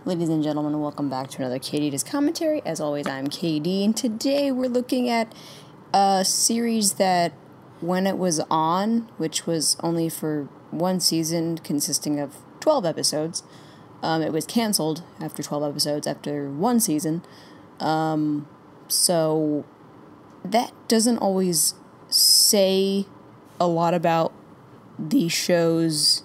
Ladies and gentlemen, welcome back to another KD Does Commentary. As always, I'm KD, and today we're looking at a series that, when it was on, which was only for one season consisting of 12 episodes, it was canceled after 12 episodes after one season. So that doesn't always say a lot about the show's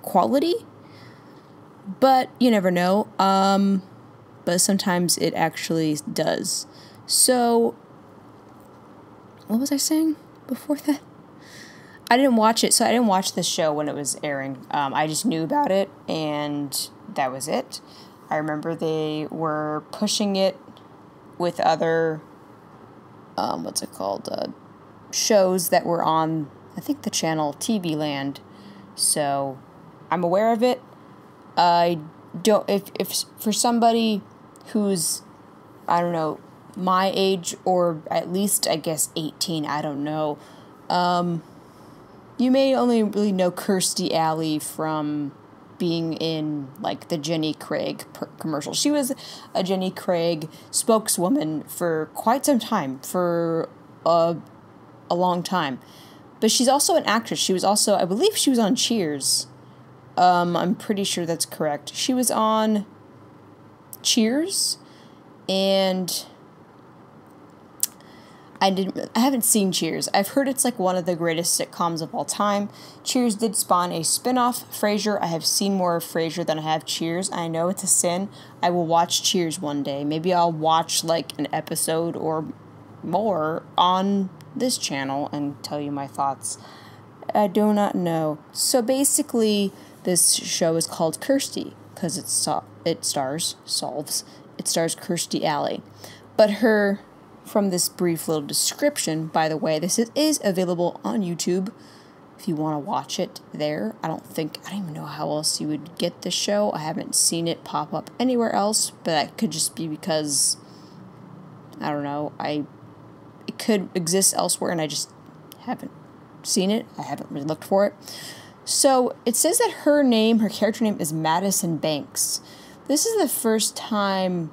quality. But you never know, but sometimes it actually does. So, what was I saying before that? I didn't watch it, so I didn't watch the show when it was airing. I just knew about it, and that was it. I remember they were pushing it with other, shows that were on, I think, the channel TV Land. So, I'm aware of it. I don't, if for somebody who's, I don't know, my age, or at least, I guess, 18, I don't know, you may only really know Kirstie Alley from being in, like, the Jenny Craig commercial. She was a Jenny Craig spokeswoman for quite some time, for a long time. But she's also an actress. She was also, I believe she was on Cheers. I'm pretty sure that's correct. She was on Cheers, and I haven't seen Cheers. I've heard it's like one of the greatest sitcoms of all time. Cheers did spawn a spin-off, Frasier. I have seen more of Frasier than I have Cheers. I know it's a sin. I will watch Cheers one day. Maybe I'll watch like an episode or more on this channel and tell you my thoughts. I do not know. So basically, this show is called Kirstie because it stars Kirstie Alley. But from this brief little description, by the way, this is available on YouTube if you want to watch it there. I don't even know how else you would get the show. I haven't seen it pop up anywhere else, but that could just be because, I don't know, it could exist elsewhere and I just haven't seen it. I haven't really looked for it. So it says that her character name is Madison Banks. This is the first time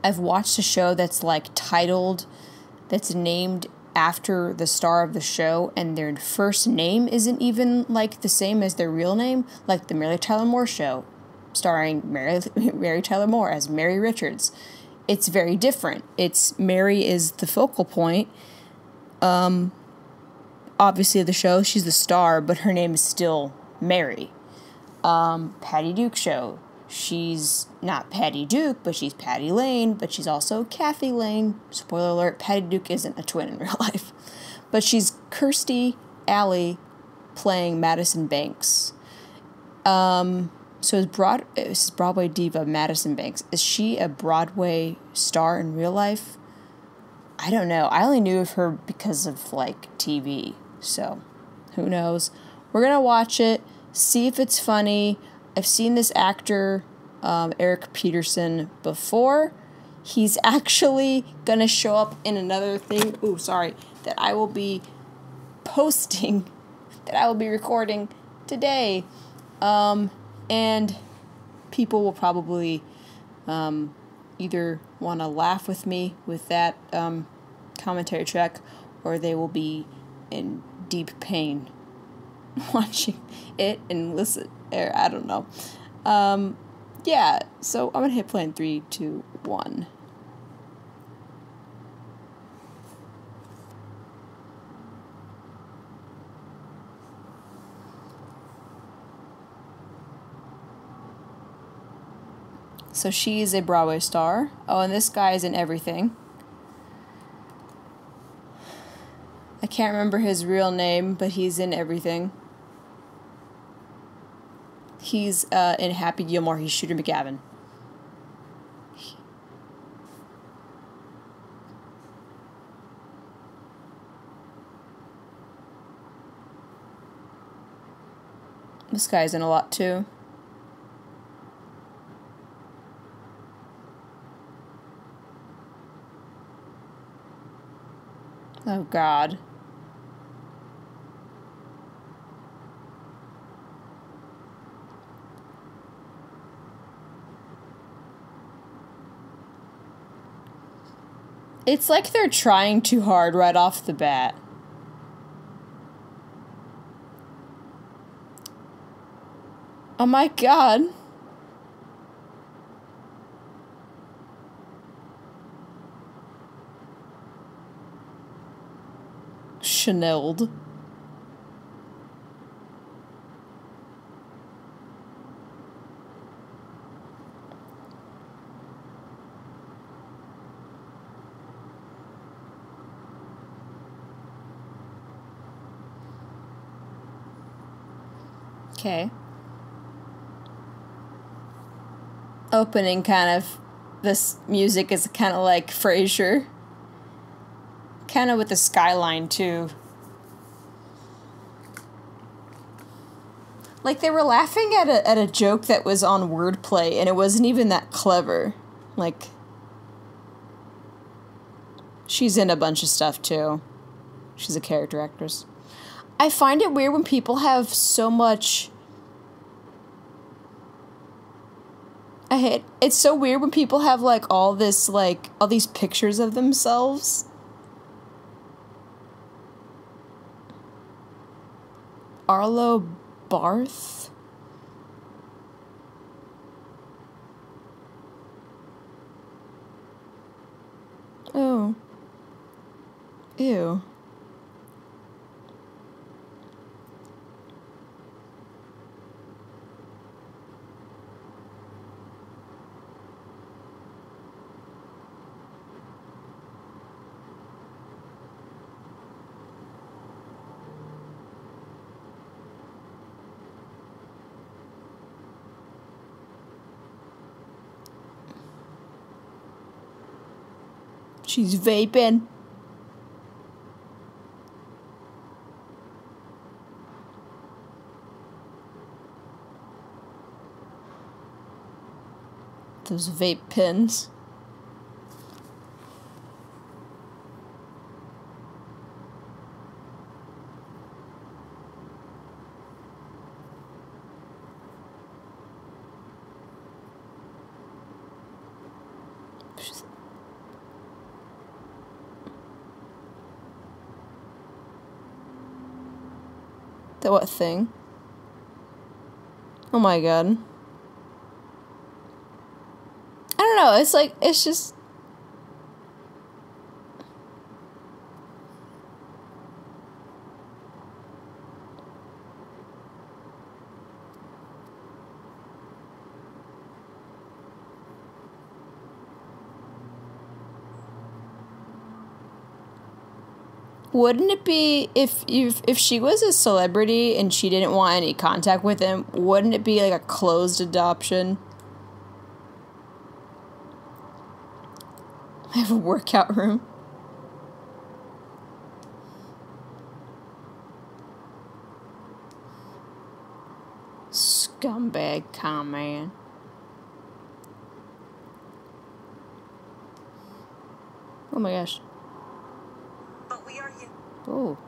I've watched a show that's like titled, that's named after the star of the show, and their first name isn't even like the same as their real name, like the Mary Tyler Moore Show, starring Mary Tyler Moore as Mary Richards. It's very different. Mary is the focal point. Obviously, of the show, she's the star, but her name is still Mary. Patty Duke Show. She's not Patty Duke, but she's Patty Lane, but she's also Kathy Lane. Spoiler alert, Patty Duke isn't a twin in real life. But she's Kirstie Alley playing Madison Banks. So is Broadway diva Madison Banks. Is she a Broadway star in real life? I don't know. I only knew of her because of, like, TV. So, who knows? We're going to watch it, see if it's funny. I've seen this actor, Eric Peterson, before. He's actually going to show up in another thing, that I will be posting, that I will be recording today. And people will probably either want to laugh with me with that commentary track, or they will be in deep pain watching it and listen. I don't know. Yeah, so I'm going to hit play in 3, 2, 1. So she's a Broadway star. Oh, and this guy is in everything. I can't remember his real name, but he's in everything. He's in Happy Gilmore. He's Shooter McGavin. This guy's in a lot too. Oh, God. It's like they're trying too hard right off the bat. Oh my god. Chanel'd. Okay. Opening kind of, this music is kind of like Frasier. Kind of with the skyline too. Like they were laughing at a joke that was on wordplay and it wasn't even that clever. Like, she's in a bunch of stuff too. She's a character actress. I find it weird when people have so much... it's so weird when people have, like, all this, like, all these pictures of themselves. Arlo Barth? Oh. Ew. She's vaping. Those vape pens. The what thing? Oh my god. I don't know, it's like, it's just... Wouldn't it be, if she was a celebrity and she didn't want any contact with him, wouldn't it be like a closed adoption? I have a workout room. Scumbag con man. Oh my gosh. But we are here. Oh.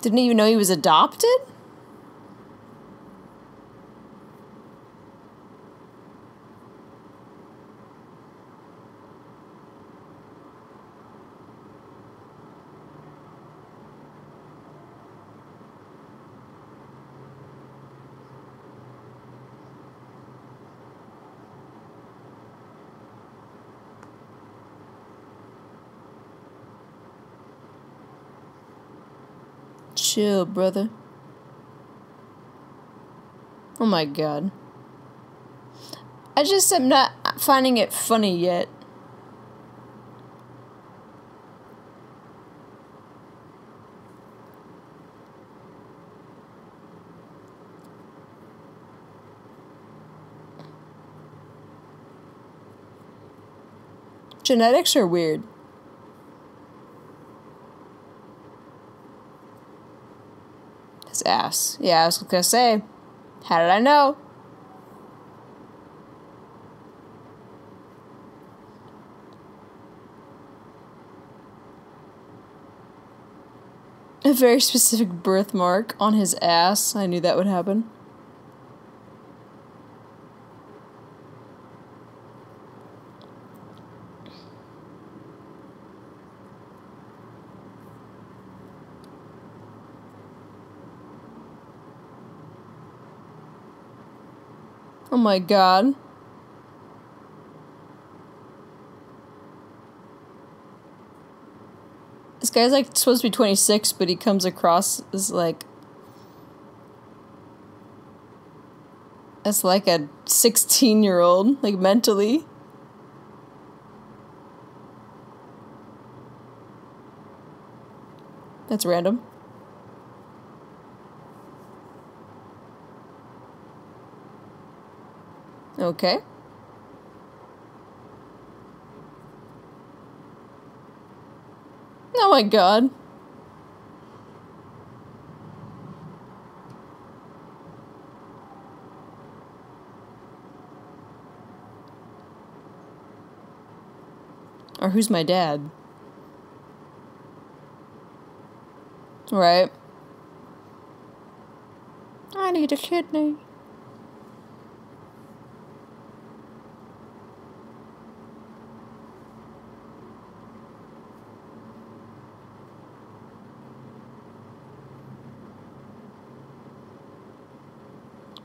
Didn't even know he was adopted? Chill, brother. Oh my god. I just am not finding it funny yet. Genetics are weird. His ass. Yeah, I was gonna say. How did I know? A very specific birthmark on his ass. I knew that would happen. Oh my god. This guy's like supposed to be 26, but he comes across as like a 16-year-old, like mentally. That's random. Okay. Oh my god. Or who's my dad? Right. I need a kidney.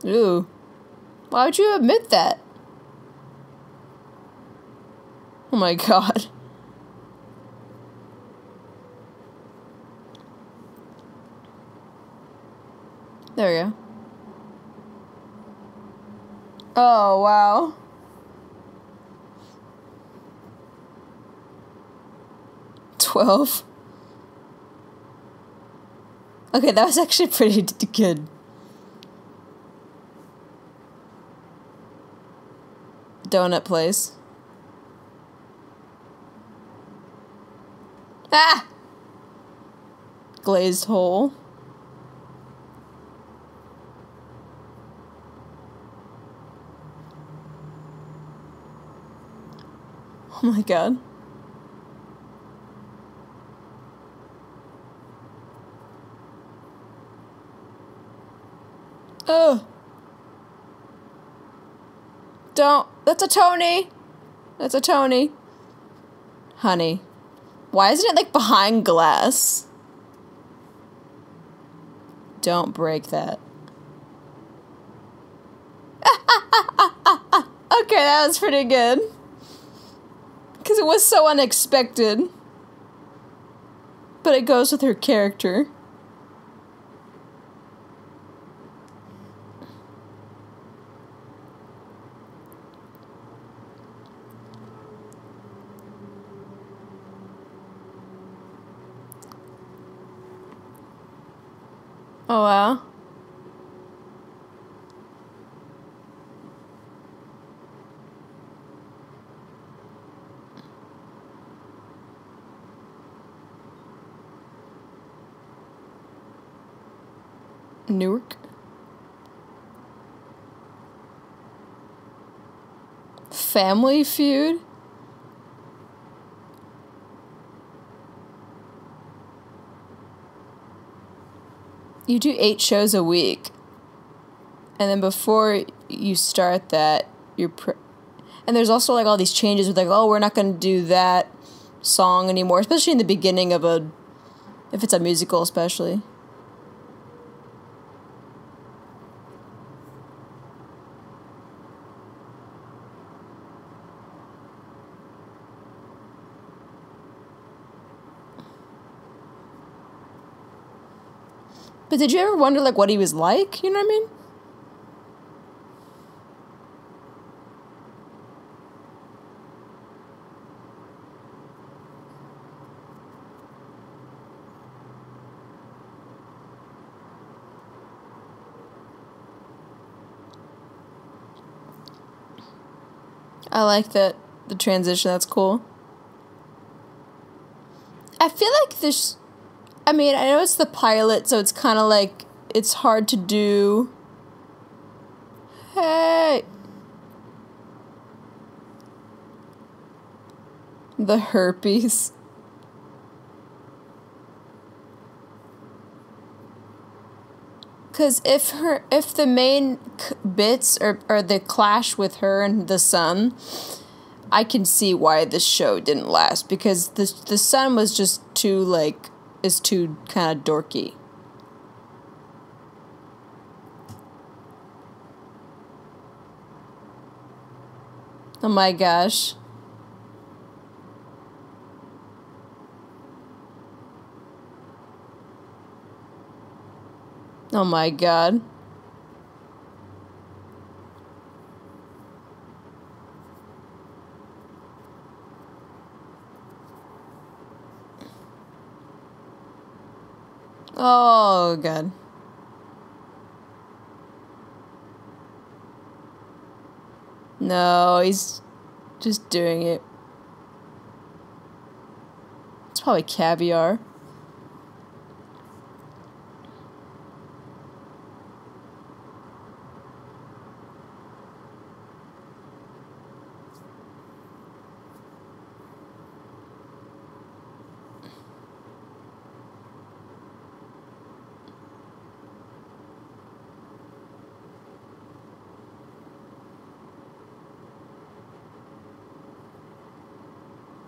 Ooh. Why would you admit that? Oh my god. There we go. Oh, wow. $12. Okay, that was actually pretty good. Donut place. Ah! Glazed hole. Oh my god. Oh. Don't. That's a Tony. That's a Tony. Honey. Why isn't it like behind glass? Don't break that. Okay, that was pretty good. Because it was so unexpected. But it goes with her character. Oh, wow. Newark. Family Feud? You do 8 shows a week. And then before you start that, and there's also like all these changes with like, oh, we're not going to do that song anymore, especially in the beginning of if it's a musical especially. But did you ever wonder, like, what he was like? You know what I mean? I like that, the transition, that's cool. I feel like there's... I mean, I know it's the pilot, so it's kind of like, it's hard to do. Hey! The herpes. Because if the main bits are the clash with her and the son, I can see why this show didn't last. Because the son was just too, like... is too kind of dorky. Oh my gosh. Oh my god. Oh god. No, he's just doing it. It's probably caviar.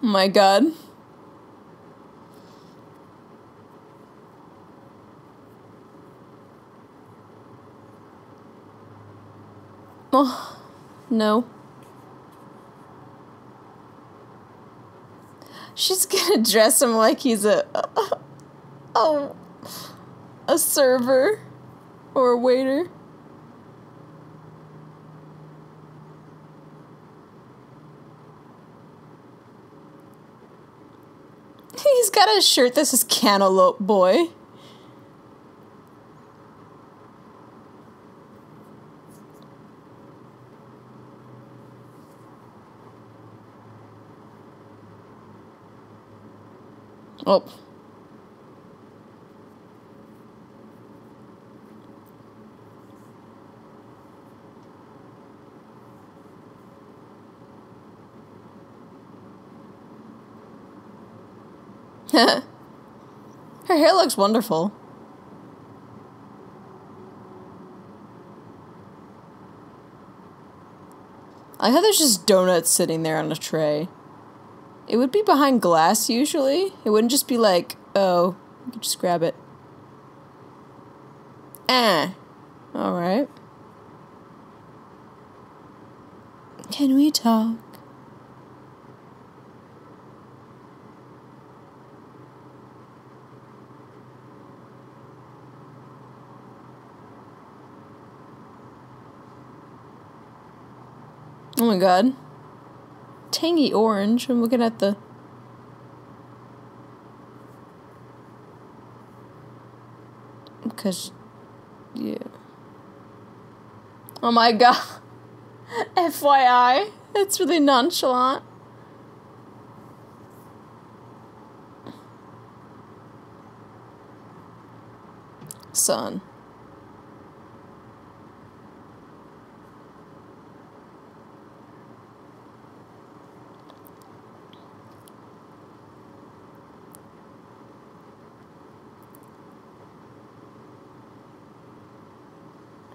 Oh my god. Oh, no. She's gonna dress him like he's a server or a waiter. He's got a shirt that says Cantaloupe Boy. Oh. Her hair looks wonderful. I like how there's just donuts sitting there on a tray. It would be behind glass usually. It wouldn't just be like, oh, you could just grab it. Alright. Can we talk? Oh my god. Tangy orange. I'm looking at the... Because... Yeah. Oh my god. FYI. That's really nonchalant. Son.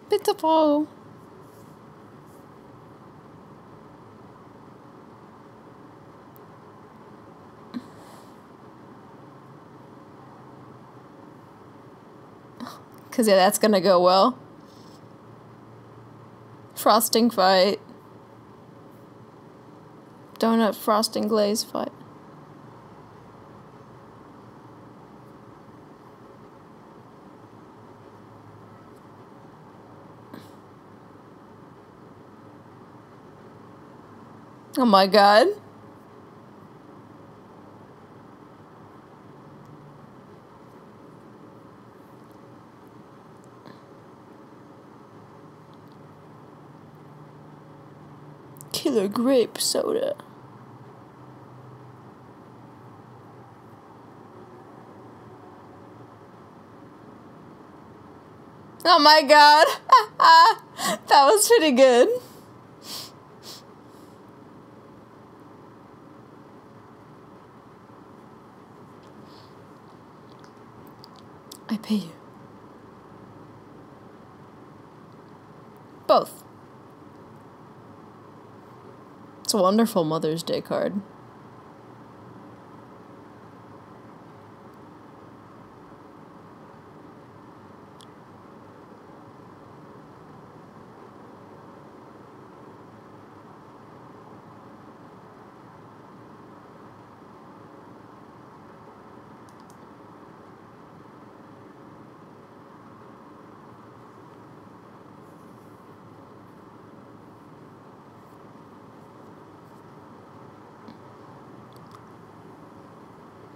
Pitiful. Cause yeah, that's gonna go well. Frosting fight. Donut frosting glaze fight. Oh my god. Killer Grape Soda. Oh my god. That was pretty good. I pay you. Both. It's a wonderful Mother's Day card.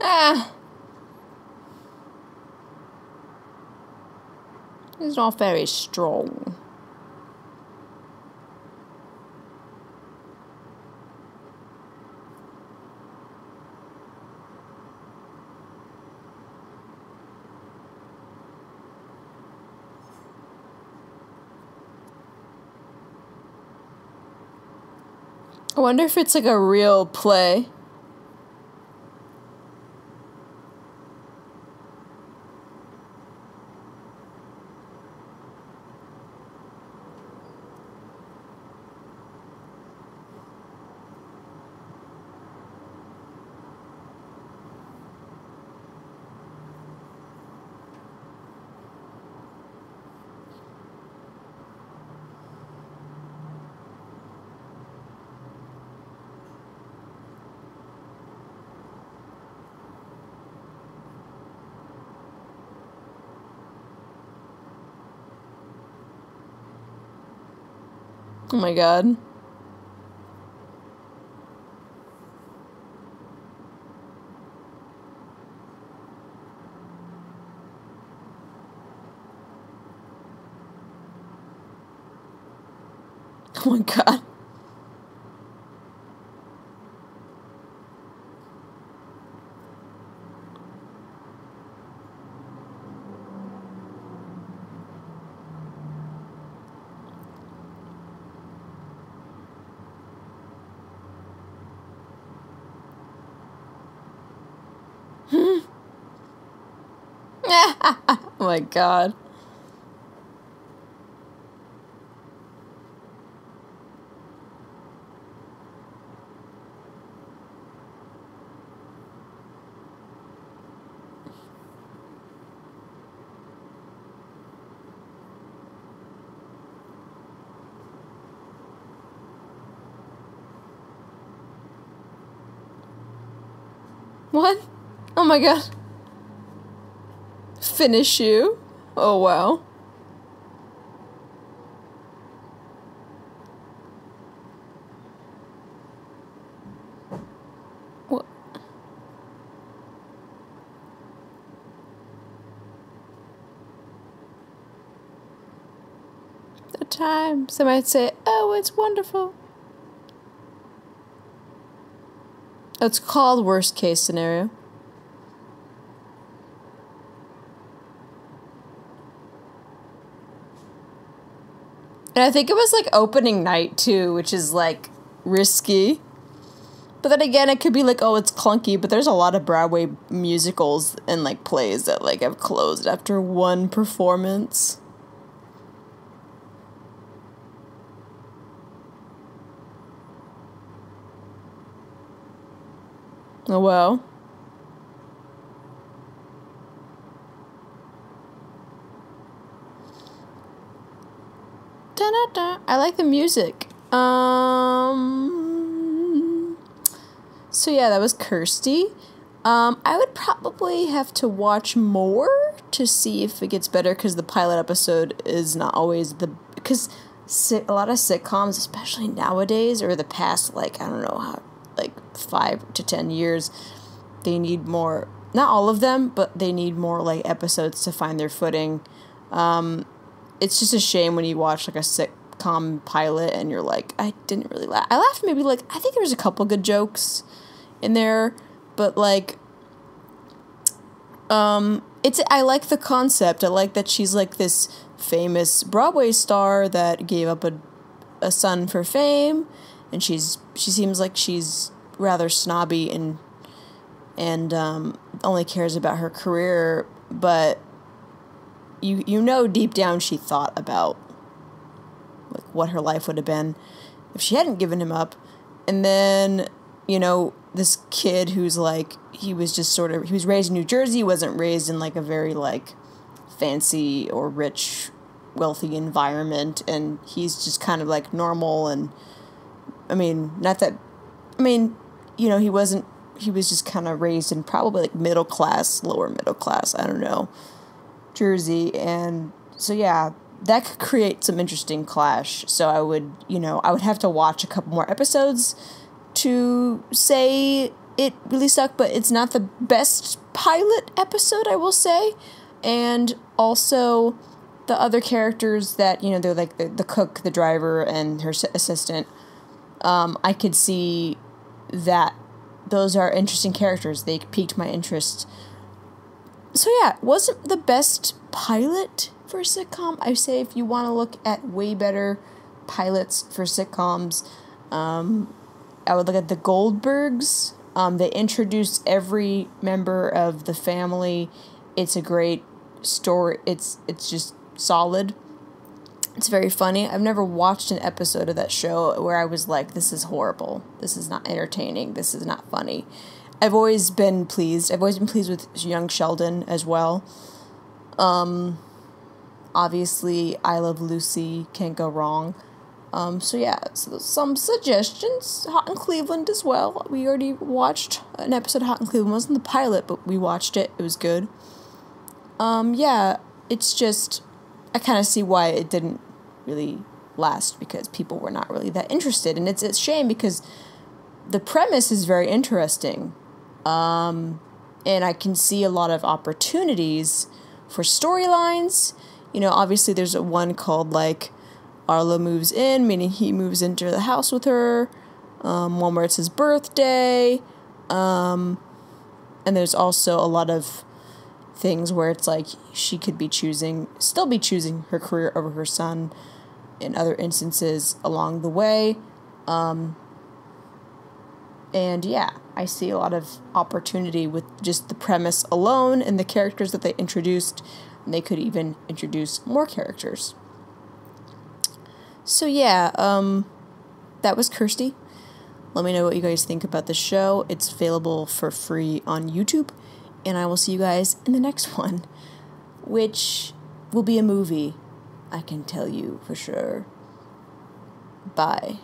Ah. He's not very strong. I wonder if it's like a real play. Oh my god. Oh my god. Oh my god. What? Oh my god. Finish you? Oh wow. What? The time. Some might say, oh, it's wonderful. It's called worst case scenario. And I think it was like opening night too, which is like risky. But then again, it could be like, oh, it's clunky, but there's a lot of Broadway musicals and like plays that like have closed after one performance. Oh well. Da-da-da. I like the music. So yeah, that was Kirstie. I would probably have to watch more to see if it gets better, because the pilot episode is not always because a lot of sitcoms, especially nowadays, or the past, like, I don't know, how, like 5 to 10 years, they need more, not all of them, but they need more like episodes to find their footing. It's just a shame when you watch like a sitcom pilot and you're like, I didn't really laugh. I laughed maybe like, I think there was a couple good jokes in there, but like, I like the concept. I like that she's like this famous Broadway star that gave up a son for fame, and she seems like she's rather snobby and only cares about her career, but you know deep down she thought about like what her life would have been if she hadn't given him up. And then, you know, this kid who's like, he was raised in New Jersey, wasn't raised in like a very like fancy or rich, wealthy environment, and he's just kind of like normal. And I mean, you know, he was just kind of raised in probably like middle class, lower middle class, I don't know, Jersey. And so yeah, that could create some interesting clash. So I would have to watch a couple more episodes to say it really sucked, but it's not the best pilot episode, I will say. And also, the other characters that, you know, they're like the cook, the driver, and her assistant, I could see that those are interesting characters. They piqued my interest. So yeah, it wasn't the best pilot for a sitcom. I say if you want to look at way better pilots for sitcoms, I would look at the Goldbergs. They introduced every member of the family. It's a great story. It's just solid. It's very funny. I've never watched an episode of that show where I was like, this is horrible. This is not entertaining. This is not funny. I've always been pleased. I've always been pleased with young Sheldon as well. Obviously, I Love Lucy, can't go wrong. So yeah, so some suggestions. Hot in Cleveland as well. We already watched an episode of Hot in Cleveland. It wasn't the pilot, but we watched it. It was good. Yeah, it's just, I kind of see why it didn't really last, because people were not really that interested. And it's a shame, because the premise is very interesting. And I can see a lot of opportunities for storylines. You know, obviously there's one called, like, Arlo moves in, meaning he moves into the house with her. One where it's his birthday. And there's also a lot of things where it's like she could be still be choosing her career over her son in other instances along the way. And yeah, I see a lot of opportunity with just the premise alone and the characters that they introduced. And they could even introduce more characters. So yeah, that was Kirstie. Let me know what you guys think about the show. It's available for free on YouTube. And I will see you guys in the next one, which will be a movie, I can tell you for sure. Bye.